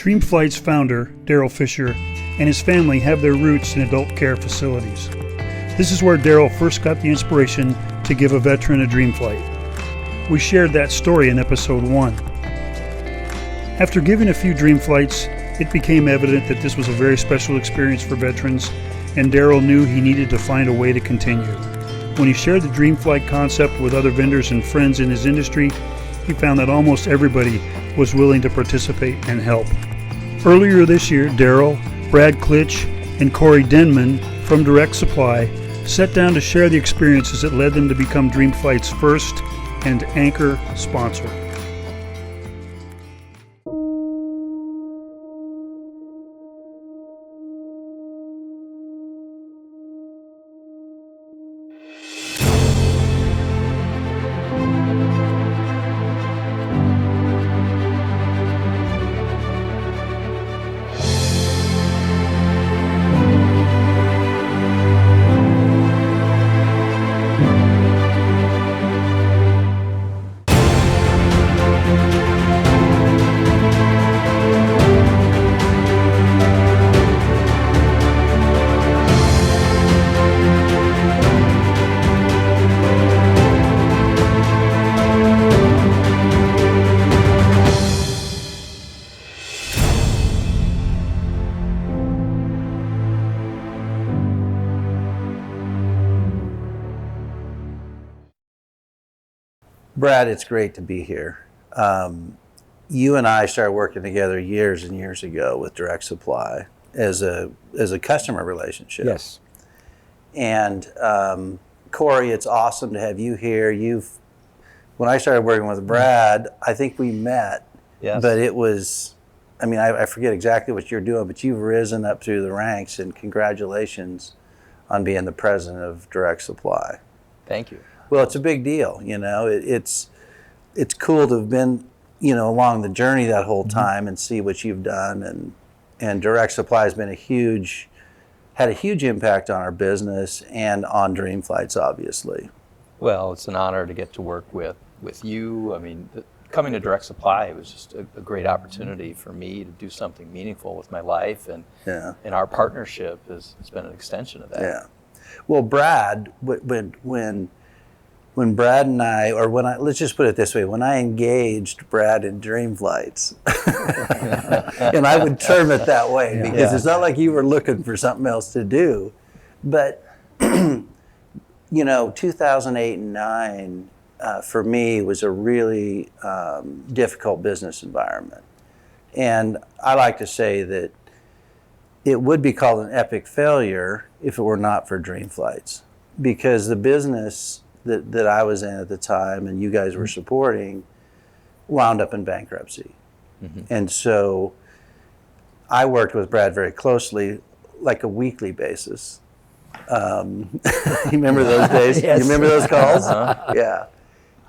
Dreamflight's founder, Daryl Fisher, and his family have their roots in adult care facilities. This is where Daryl first got the inspiration to give a veteran a dream flight. We shared that story in episode 1. After giving a few dream flights, it became evident that this was a very special experience for veterans, and Daryl knew he needed to find a way to continue. When he shared the dream flight concept with other vendors and friends in his industry, he found that almost everybody was willing to participate and help. Earlier this year, Daryl, Brad Klitsch, and Corey Denman from Direct Supply sat down to share the experiences that led them to become Dreamflight's first and anchor sponsor. Brad, it's great to be here. You and I started working together years and years ago with Direct Supply as a customer relationship. Yes. And Corey, it's awesome to have you here. When I started working with Brad, I think we met, Yes. but it was, I forget exactly what you're doing, but you've risen up through the ranks, and congratulations on being the president of Direct Supply. Thank you. Well, it's a big deal, It's cool to have been, along the journey that whole time and see what you've done. And Direct Supply has been had a huge impact on our business and on Dreamflights, obviously. Well, it's an honor to get to work with you. Coming to Direct Supply was just a great opportunity for me to do something meaningful with my life, and our partnership has been an extension of that. Yeah. Well, Brad, when Brad and let's just put it this way, when I engaged Brad in Dreamflights, and I would term it that way because it's not like you were looking for something else to do, but 2008 and 9 for me was a really difficult business environment. And I like to say that it would be called an epic failure if it were not for Dreamflights, because the business that I was in at the time and you guys were supporting wound up in bankruptcy. Mm-hmm. And so I worked with Brad very closely, like a weekly basis. You remember those days? Yes. You remember those calls? Yeah.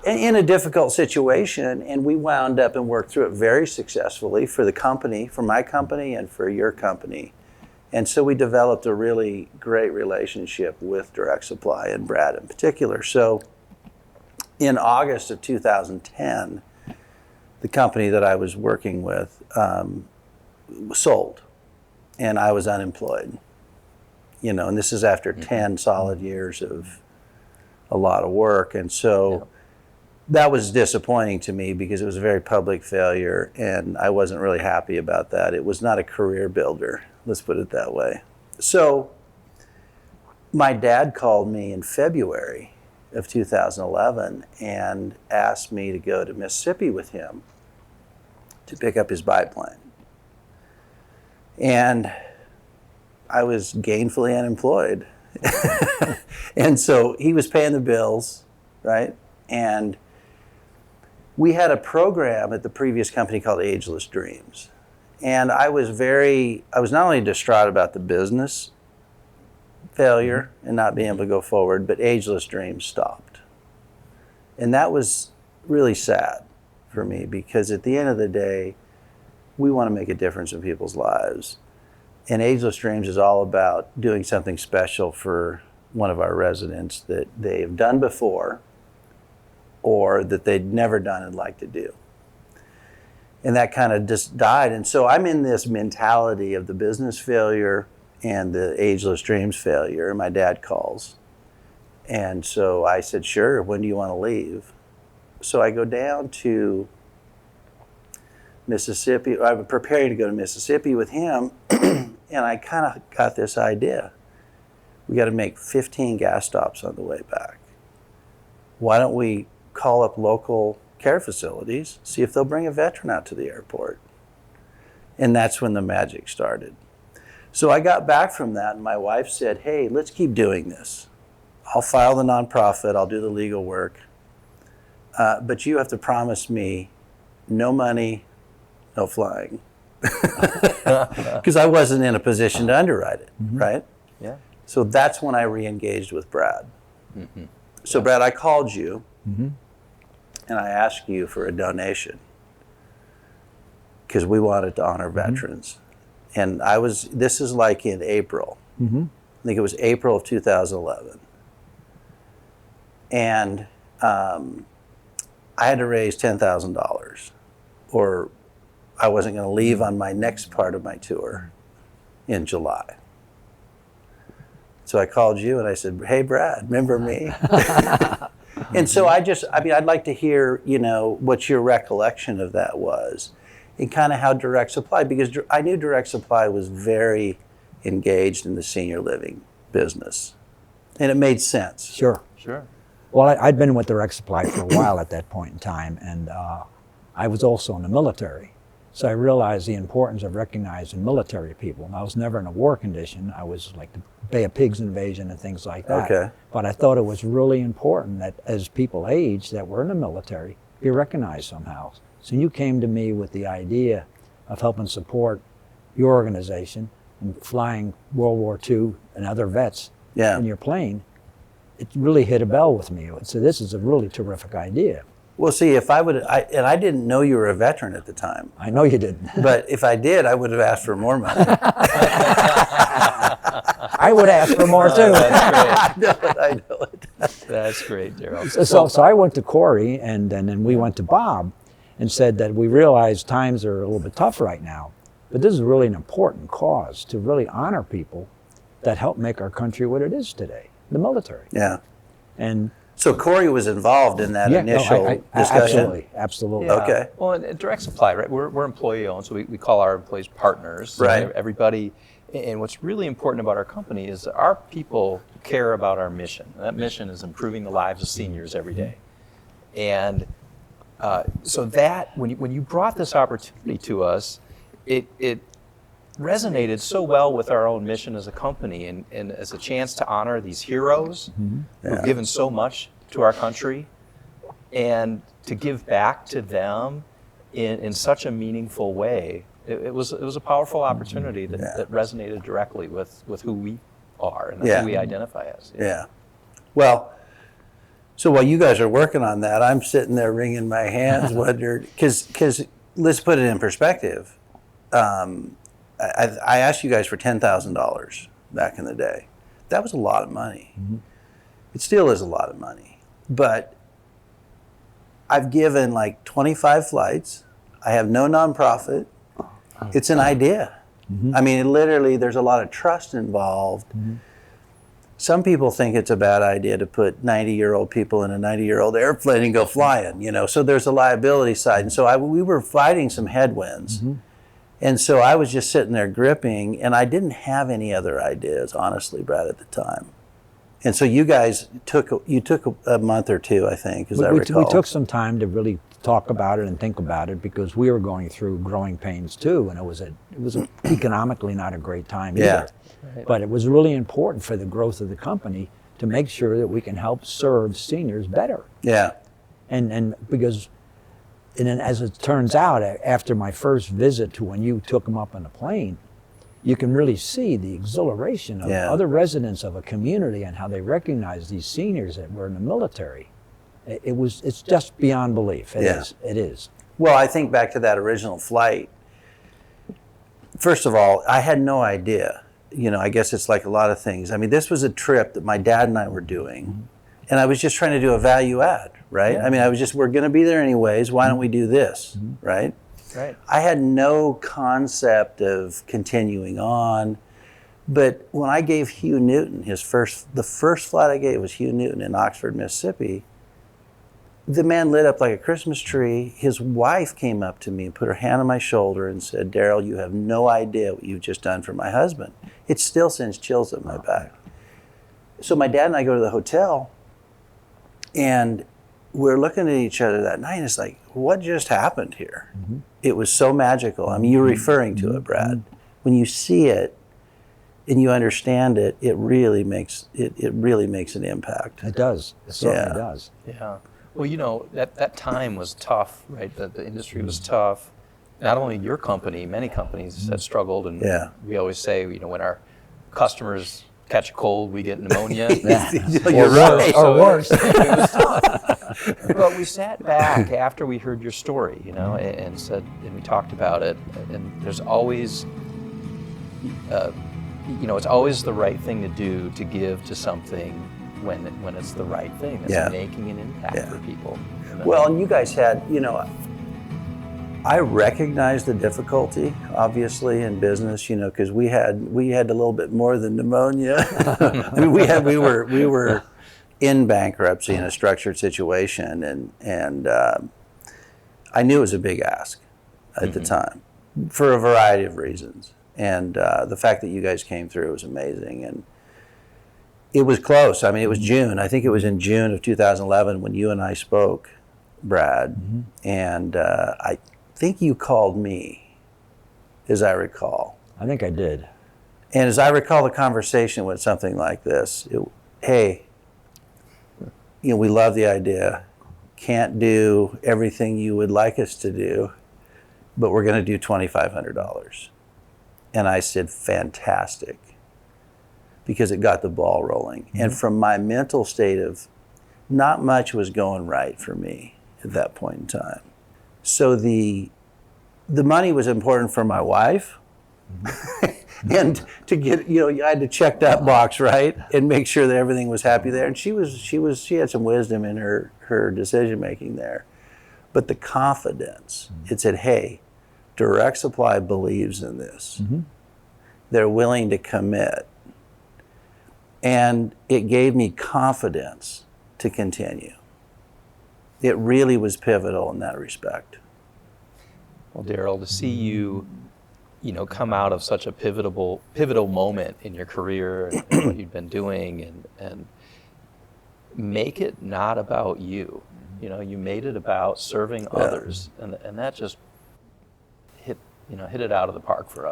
In a difficult situation, and we wound up and worked through it very successfully for the company, for my company and for your company. And so we developed a really great relationship with Direct Supply and Brad in particular. So in August of 2010, the company that I was working with sold, and I was unemployed. And this is after 10 solid years of a lot of work. And so that was disappointing to me because it was a very public failure, and I wasn't really happy about that. It was not a career builder. Let's put it that way. So my dad called me in February of 2011 and asked me to go to Mississippi with him to pick up his biplane. And I was gainfully unemployed. And so he was paying the bills, right? And we had a program at the previous company called Ageless Dreams. And I was not only distraught about the business failure and not being able to go forward, but Ageless Dreams stopped. And that was really sad for me, because at the end of the day, we want to make a difference in people's lives. And Ageless Dreams is all about doing something special for one of our residents that they've done before or that they'd never done and like to do. And that kind of just died. And so I'm in this mentality of the business failure and the Ageless Dreams failure. And my dad calls. And so I said, sure, when do you want to leave? So I go down to Mississippi. I'm preparing to go to Mississippi with him. And I kind of got this idea. We got to make 15 gas stops on the way back. Why don't we call up local care facilities, see if they'll bring a veteran out to the airport? And that's when the magic started. So I got back from that, and my wife said, hey, let's keep doing this. I'll file the nonprofit, I'll do the legal work, but you have to promise me no money, no flying. Because I wasn't in a position to underwrite it, right? Yeah. So that's when I re-engaged with Brad. So Brad, I called you, and I asked you for a donation because we wanted to honor veterans. And this is like in April. I think it was April of 2011. And I had to raise $10,000 or I wasn't going to leave on my next part of my tour in July. So I called you and I said, hey, Brad, remember me? And so I'd like to hear, what your recollection of that was and kind of how Direct Supply, because I knew Direct Supply was very engaged in the senior living business. And it made sense. Sure. Well, I'd been with Direct Supply for a while at that point in time, and I was also in the military. So I realized the importance of recognizing military people. And I was never in a war condition. I was like the Bay of Pigs invasion and things like that. Okay. But I thought it was really important that as people age that were in the military, be recognized somehow. So you came to me with the idea of helping support your organization and flying World War II and other vets in your plane. It really hit a bell with me. So this is a really terrific idea. Well, see, if and I didn't know you were a veteran at the time. I know you didn't. But if I did, I would have asked for more money. I would ask for more too. That's great. I know it. That's great, Daryl. So I went to Corey, and then we went to Bob and said that we realize times are a little bit tough right now, but this is really an important cause to really honor people that help make our country what it is today, the military. Yeah. And so Corey was involved in that initial discussion? Absolutely. Yeah. Okay. Well, in Direct Supply, right? We're employee owned, so we call our employees partners. Right. Everybody, and what's really important about our company is that our people care about our mission. And that mission is improving the lives of seniors every day. And so that when you brought this opportunity to us, it resonated so well with our own mission as a company, and as a chance to honor these heroes who've given so much to our country, and to give back to them in such a meaningful way. It was a powerful opportunity that resonated directly with who we are and who we identify as. Yeah. Well, so while you guys are working on that, I'm sitting there wringing my hands, wondering, because let's put it in perspective. I asked you guys for $10,000 back in the day. That was a lot of money. It still is a lot of money. But I've given like 25 flights. I have no nonprofit. It's an idea. I mean, literally, there's a lot of trust involved. Some people think it's a bad idea to put 90-year-old people in a 90-year-old airplane and go flying, so there's a liability side. And so we were fighting some headwinds. And so I was just sitting there gripping, and I didn't have any other ideas, honestly, Brad, at the time. And so you guys took a month or two, I think, as I recall. We took some time to really talk about it and think about it, because we were going through growing pains too, and it was economically not a great time either. Right. But it was really important for the growth of the company to make sure that we can help serve seniors better. Yeah. And because, and then as it turns out, after my first visit to when you took them up on the plane, you can really see the exhilaration of other residents of a community and how they recognize these seniors that were in the military. It's just beyond belief. It is. Well, I think back to that original flight. First of all, I had no idea. I guess it's like a lot of things. I mean, this was a trip that my dad and I were doing, and I was just trying to do a value add, right? I mean, we're going to be there anyways. Why don't we do this, right? Right. I had no concept of continuing on. But when I gave Hugh Newton the first flight I gave was Hugh Newton in Oxford, Mississippi. The man lit up like a Christmas tree. His wife came up to me and put her hand on my shoulder and said, "Daryl, you have no idea what you've just done for my husband." It still sends chills up my back. So my dad and I go to the hotel, and we're looking at each other that night, and it's like, what just happened here? Mm-hmm. It was so magical. I mean, you're referring to it, Brad. When you see it and you understand it, it really makes an impact. It does. It certainly does. Yeah. Well, you know, that time was tough, right? The industry was tough. Not only your company, many companies had struggled, and we always say, you know, when our customers catch a cold, we get pneumonia. You're right. Or worse. It was tough. But we sat back after we heard your story, you know, and said, and we talked about it, and there's always, you know, it's always the right thing to do to give to something when it's the right thing that's making an impact for people. Well, and you guys had, you know, I recognize the difficulty, obviously, in business, you know, because we had a little bit more than pneumonia. I mean, we were in bankruptcy in a structured situation, and I knew it was a big ask at the time for a variety of reasons, and the fact that you guys came through was amazing, and it was close. I mean, it was June. I think it was in June of 2011 when you and I spoke, Brad, and I think you called me, as I recall. I think I did. And as I recall, the conversation went something like this. Hey, you know, we love the idea. Can't do everything you would like us to do, but we're going to do $2,500. And I said, fantastic, because it got the ball rolling. And from my mental state of not much was going right for me at that point in time. So the money was important for my wife, and to get, you know, I had to check that box, right, and make sure that everything was happy there. And she had some wisdom in her decision making there, but the confidence. It said, hey, Direct Supply believes in this. They're willing to commit, and it gave me confidence to continue. It really was pivotal in that respect. Well, Daryl, to see you, you know, come out of such a pivotal moment in your career and what you've been doing, and make it not about you. You know, you made it about serving others, and that just hit it out of the park for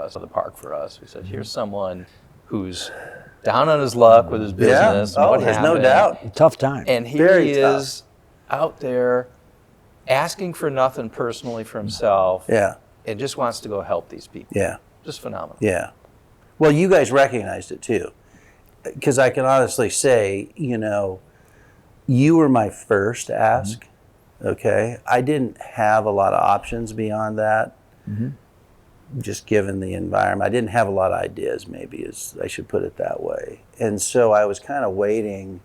us. We said, here's someone who's down on his luck with his business. Yeah. What there's happened. no doubt. Tough time. And here he Very is out there asking for nothing personally for himself. Yeah. And just wants to go help these people. Yeah. Just phenomenal. Yeah. Well, you guys recognized it too. Because I can honestly say, you know, you were my first ask. Okay. I didn't have a lot of options beyond that. Just given the environment. I didn't have a lot of ideas, maybe, as I should put it that way. And so I was kind of waiting,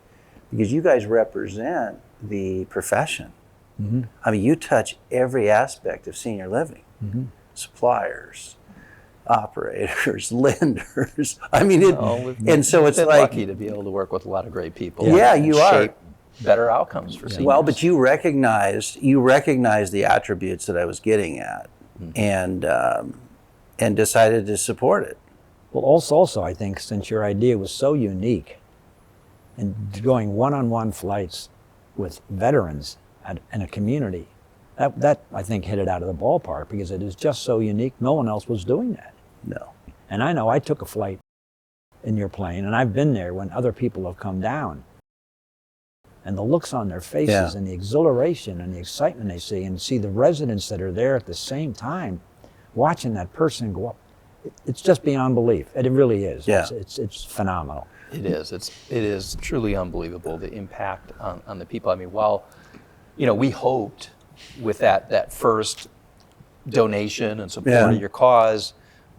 because you guys represent the profession. I mean, you touch every aspect of senior living. Suppliers, operators, lenders. I mean, and so it's been like, lucky to be able to work with a lot of great people. Yeah, and you are. shape better outcomes for seniors. Well, but you recognized the attributes that I was getting at, and decided to support it. Well, also, I think since your idea was so unique, and going one-on-one flights with veterans in a community, that I think hit it out of the ballpark, because it is just so unique. No one else was doing that. No. And I know I took a flight in your plane, and I've been there when other people have come down. And the looks on their faces, and the exhilaration and the excitement they see, and see the residents that are there at the same time, watching that person go up, it's just beyond belief. It really is. Yeah. It's phenomenal. It is. It is truly unbelievable, the impact on the people. I mean, while, you know, we hoped with that first donation and support of your cause,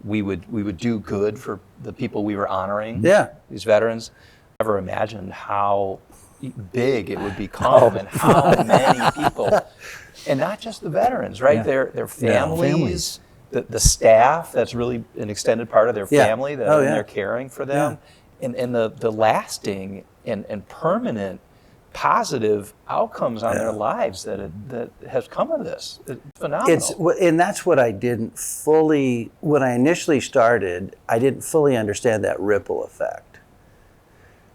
we would do good for the people we were honoring. These veterans. Never imagined how big it would become and how many people And not just the veterans, right? Yeah. Their families, Families. the staff, that's really an extended part of their Yeah. family, that Oh, yeah. they're caring for them. And the lasting and permanent positive outcomes on their lives that has come of this. It's phenomenal. And that's what I didn't fully, when I initially started, I didn't fully understand that ripple effect.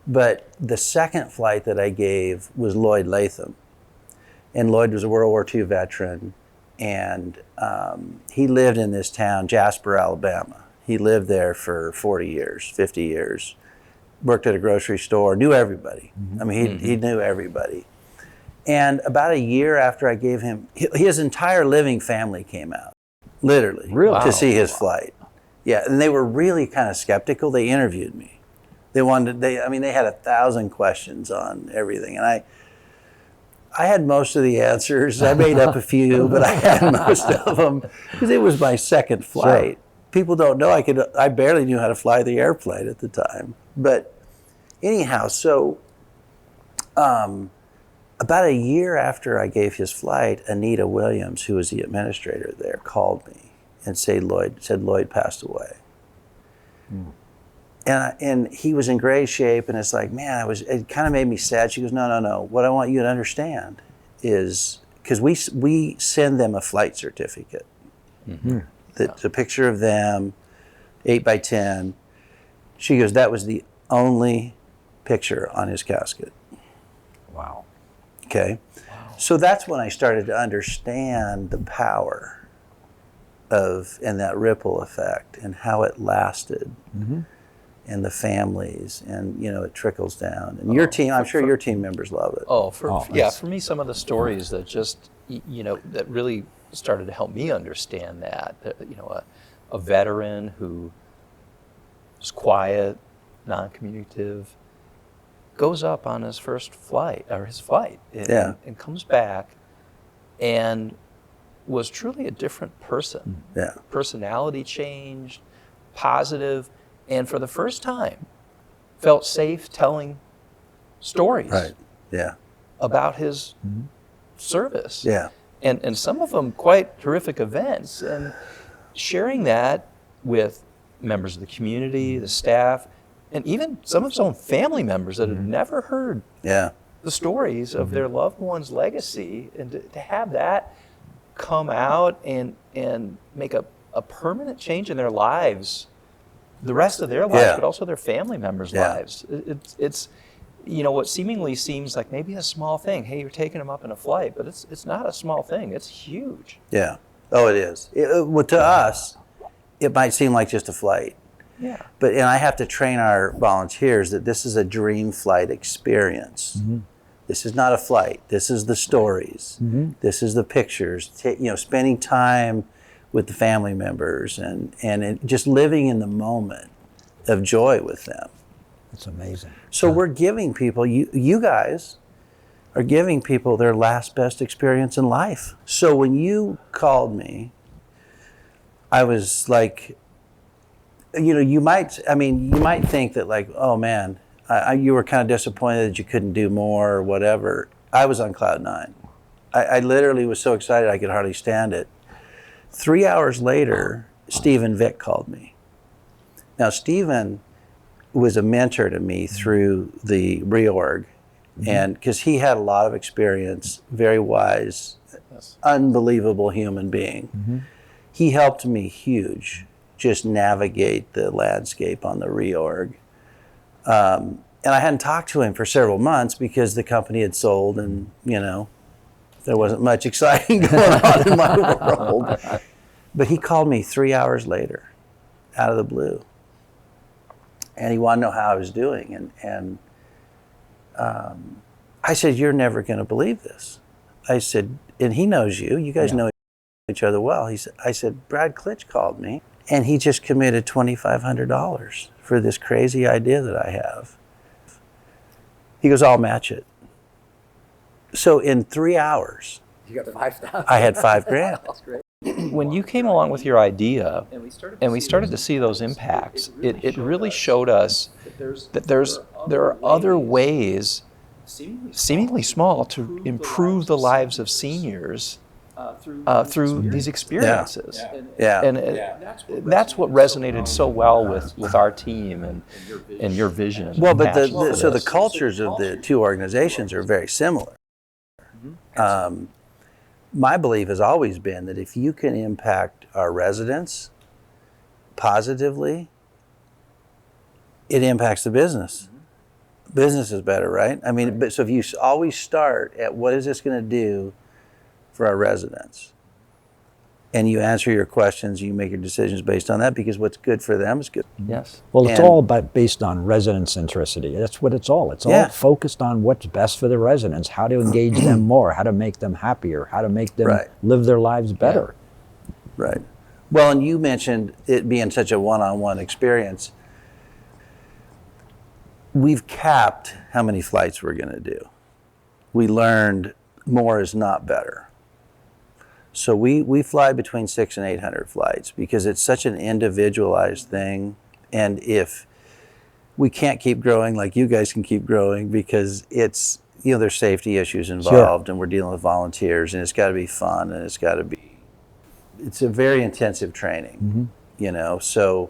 But the second flight that I gave was Lloyd Latham. And Lloyd was a World War II veteran. And he lived in this town, Jasper, Alabama. He lived there for 40 years, 50 years. Worked at a grocery store, knew everybody. I mean, he knew everybody. And about a year after I gave him, his entire living family came out, literally, Really? to see his flight. Yeah, and they were really kind of skeptical. They interviewed me. They had 1,000 questions on everything. And I had most of the answers. I made up a few, but I had most of them because it was my second flight. Sure. People don't know I barely knew how to fly the airplane at the time. But anyhow, so about a year after I gave his flight, Anita Williams, who was the administrator there, called me and said Lloyd passed away. And he was in great shape, and it's like, man, it kind of made me sad. She goes, no. What I want you to understand is, because we send them a flight certificate. The picture of them, 8x10. She goes, that was the only picture on his casket. Wow. Okay. Wow. So that's when I started to understand the power and that ripple effect and how it lasted. And the families, and it trickles down. And your team, I'm sure your team members love it. For me, some of the stories that just, that really started to help me understand that, a veteran who is quiet, non-communicative, goes up on his first flight, and comes back and was truly a different person. Yeah. Personality changed, positive, and for the first time felt safe telling stories about his service. Yeah. And some of them quite horrific events, and sharing that with members of the community, the staff, and even some of his own family members that had never heard the stories of their loved one's legacy, and to have that come out and make a permanent change in their lives, the rest of their lives, but also their family members' lives. It's what seemingly seems like maybe a small thing. Hey, you're taking them up in a flight, but it's not a small thing. It's huge. Yeah. Oh, it is. Well, to us, it might seem like just a flight. Yeah. And I have to train our volunteers that this is a dream flight experience. This is not a flight. This is the stories. This is the pictures. Spending time with the family members and just living in the moment of joy with them. It's amazing. So we're giving people, you guys are giving people their last best experience in life. So when you called me, I was like, you might think that like, oh man, you were kind of disappointed that you couldn't do more or whatever. I was on cloud nine. I literally was so excited I could hardly stand it. 3 hours later, Stephen Vick called me. Now, Stephen was a mentor to me through the reorg, and because he had a lot of experience, very wise, unbelievable human being. He helped me huge, just navigate the landscape on the reorg. And I hadn't talked to him for several months because the company had sold, and there wasn't much exciting going on in my world. But he called me 3 hours later, out of the blue. And he wanted to know how I was doing. And I said, you're never going to believe this. I said, and he knows you. You guys know each other well. I said, Brad Klitsch called me, and he just committed $2,500 for this crazy idea that I have. He goes, I'll match it. So in 3 hours, you got $5,000. I had $5,000. That's great. When you came along with your idea and we started to see those impacts, it really showed us that there are other ways, seemingly small, to improve the lives of seniors through these experiences. Yeah. And that's what resonated so well with our team and your vision. Well, but passion for so the this. cultures of the two organizations are very similar. My belief has always been that if you can impact our residents positively, it impacts the business. Business is better, right? I mean, but so if you always start at what is this going to do for our residents, and you answer your questions, you make your decisions based on that, because what's good for them is good. Yes. Well, it's And- all based on resident centricity. That's what it's all. It's Yeah. all focused on what's best for the residents, how to engage them more, how to make them happier, how to make them Right. live their lives better. Right. Well, and you mentioned it being such a one-on-one experience. We've capped how many flights we're going to do. We learned more is not better. So we fly between 600 and 800 flights because it's such an individualized thing. And if we can't keep growing like you guys can keep growing, because it's, there's safety issues involved, and we're dealing with volunteers, and it's got to be fun, and it's a very intensive training, so,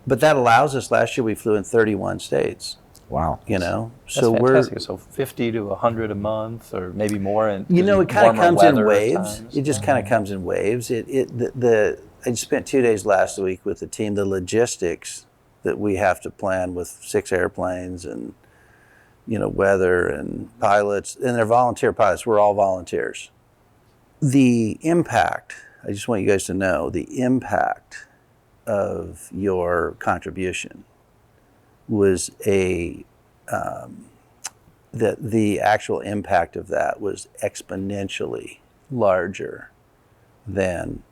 but that allows us, last year we flew in 31 states, Wow. That's so fantastic. So 50 to 100 a month, or maybe more. And it kind of comes in waves. It just kind of comes in waves. I just spent 2 days last week with the team, the logistics that we have to plan with 6 airplanes and, weather and pilots, and they're volunteer pilots. We're all volunteers. The impact, I just want you guys to know, the impact of your contribution was the actual impact of that was exponentially larger than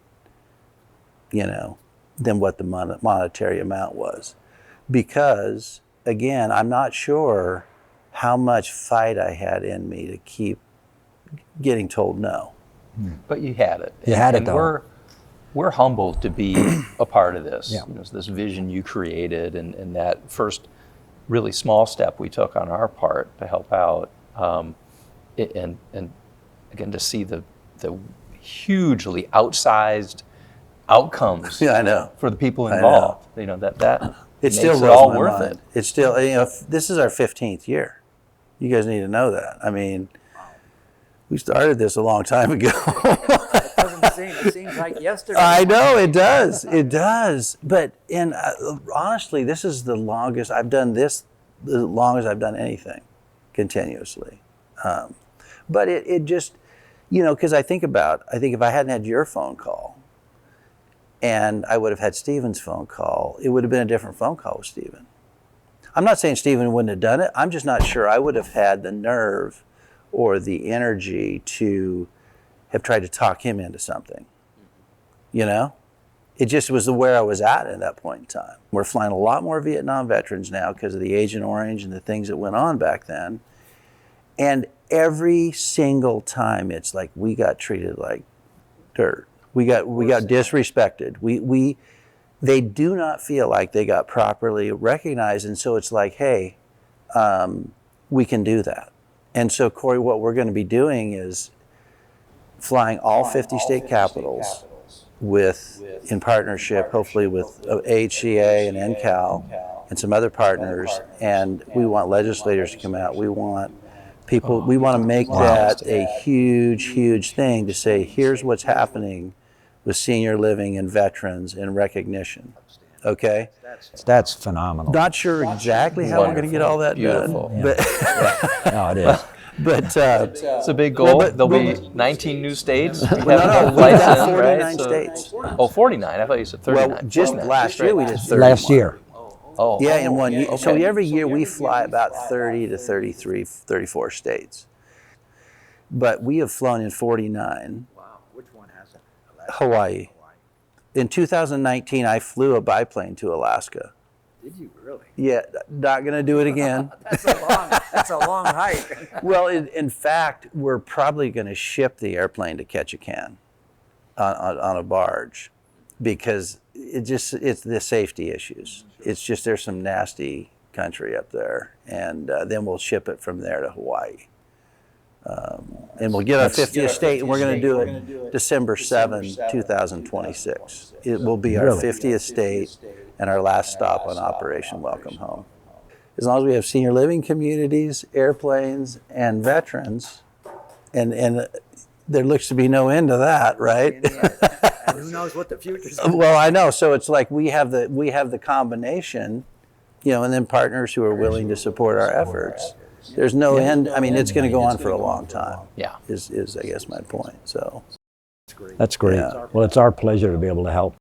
what the monetary amount was, because again, I'm not sure how much fight I had in me to keep getting told no. But you had it. You had it, and though. We're humbled to be a part of this. Yeah. This vision you created, and that first really small step we took on our part to help out, and again to see the hugely outsized outcomes Yeah, I know. for the people I know. involved. That It makes still it rolls all my worth mind. it. It's still, this is our 15th year. You guys need to know that. I mean, we started this a long time ago. It seems like yesterday. I know, it does. It does. But honestly, this is the longest I've done this, the longest I've done anything continuously. But it just, because I think if I hadn't had your phone call and I would have had Stephen's phone call, it would have been a different phone call with Stephen. I'm not saying Stephen wouldn't have done it. I'm just not sure I would have had the nerve or the energy to have tried to talk him into something. It just was where I was at that point in time. We're flying a lot more Vietnam veterans now because of the Agent Orange and the things that went on back then. And every single time it's like we got treated like dirt. We got disrespected. They do not feel like they got properly recognized, and so it's like, hey, we can do that. And so, Corey, what we're going to be doing is flying all 50 state capitals in partnership, hopefully with AHCA and NCAL and some other partners. And we want legislators to come out. We want people. We want to make that a huge, huge thing to say, here's what's happening with senior living and veterans in recognition. Okay? That's phenomenal. Not sure exactly how we're going to get all that Beautiful. done. But, No, it is. but It's a big goal. but- There'll be 19 new states. We have no, no we've got license, 49 right? states. Oh, 49. I thought you said 39. well, just 49. last year we did 31. Last year. Oh, Yeah, in 1 year. So okay. every year we fly about 30 to 33, 34 states. But we have flown in 49. Wow. Which one hasn't? Hawaii. In 2019, I flew a biplane to Alaska. Did you really? Yeah, not going to do it again. That's a long hike. Well, in fact, we're probably going to ship the airplane to Ketchikan on a barge, because it's the safety issues. It's just there's some nasty country up there, and then we'll ship it from there to Hawaii. And we'll get our 50th state, and we're going to do it December 7, 2026. It will be our 50th state and our last stop on Operation Welcome Home. As long as we have senior living communities, airplanes, and veterans, and there looks to be no end to that, right? And who knows what the future's going to Well, I know. So it's like we have the combination, and then partners who are willing to support our efforts. There's no end. I mean, it's going to go on for a long time. Yeah. Is I guess my point. So That's great. Yeah. Well, it's our pleasure to be able to help.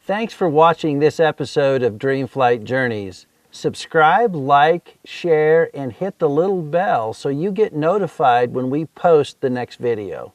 thanks for watching this episode of Dreamflight Journeys. Subscribe, like, share, and hit the little bell so you get notified when we post the next video.